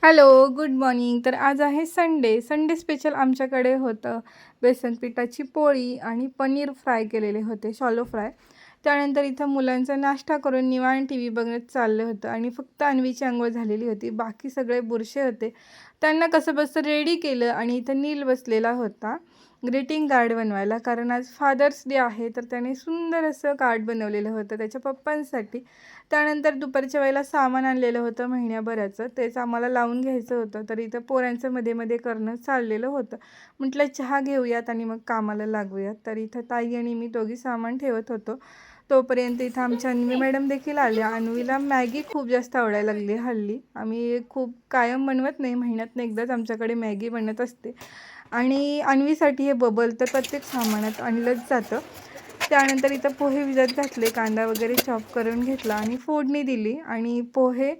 Hello, good morning. तर आज आहे संडे. संडे स्पेशल आमच्याकडे होतं बेसन पिठाची पोळी आणि पनीर फ्राय केलेले होते, शॅलो फ्राय. त्यानंतर इथं मुलांचा नाश्ता करून निवांत टी व्ही बघत चाललं होतं आणि फक्त अन्वीची अंघोळ झालेली होती. बाकी सगळे बुरशे होते. त्यांना कसंबसं रेडी केलं आणि इथं नील बसलेला होता ग्रीटिंग कार्ड बनवायला. कारण आज फादर्स डे आहे, तर त्याने सुंदर असं कार्ड बनवलेलं होतं त्याच्या पप्पांसाठी. त्यानंतर दुपारच्या वेळेला सामान आणलेलं होतं महिन्याभराचं, तेच आम्हाला लावून घ्यायचं होतं. तर इथं पोरांचं मध्ये-मध्ये करणं चाललेलं होतं. म्हटलं चहा घेऊयात आणि मग कामाला लागूयात. तर इथं ताई आणि मी दोघी सामान ठेवत होतो. तोपर्यंत इथं आमच्या अन्वी मॅडम देखील आल्या. अन्वीला मॅगी खूप जास्त आवडायला लागली हल्ली. आम्ही खूप कायम बनवत नाही, महिन्यातनं एकदाच आमच्याकडे मॅगी बनत असते. आणि अन्वीसाठी हे बबल तर प्रत्येक सामानात आणलंच जातं. त्यानंतर इथं पोहे भिजत घातले, कांदा वगैरे चॉप करून घेतला आणि फोडणी दिली आणि पोहे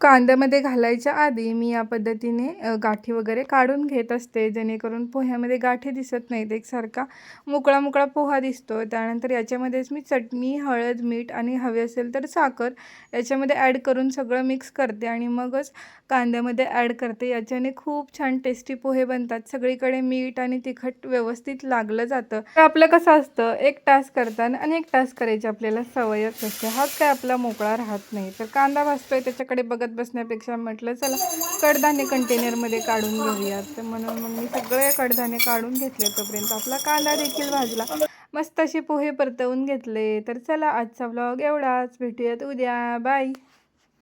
कांद्यामध्ये घालायच्या आधी मी या पद्धतीने गाठी वगैरे काढून घेत असते, जेणेकरून पोह्यामध्ये गाठी दिसत नाहीत. एकसारखा मोकळा-मोकळा पोहा दिसतो. त्यानंतर याच्यामध्येच मी चटणी, हळद, मीठ आणि हवे असेल तर साखर याच्यामध्ये ॲड करून सगळं मिक्स करते आणि मगच कांद्यामध्ये ॲड करते. याच्याने खूप छान टेस्टी पोहे बनतात. सगळीकडे मीठ आणि तिखट व्यवस्थित लागलं जातं. तर आपलं कसं असतं, एक टास्क करताना अनेक टास्क करायची आपल्याला सवयच असते. हात काय आपला मोकळा राहत नाही. तर कांदा भाजतोय त्याच्याकडे बघत बसण्यापेक्षा म्हटलं चला कडधान्य कंटेनरमध्ये काढून घेऊयात. तर म्हणून मग मी सगळे कडधान्य काढून घेतले. तोपर्यंत आपला कांदा देखील भाजला. मस्त असे पोहे परतवून घेतले. तर चला आजचा व्लॉग एवढाच. भेटूयात उद्या. बाय.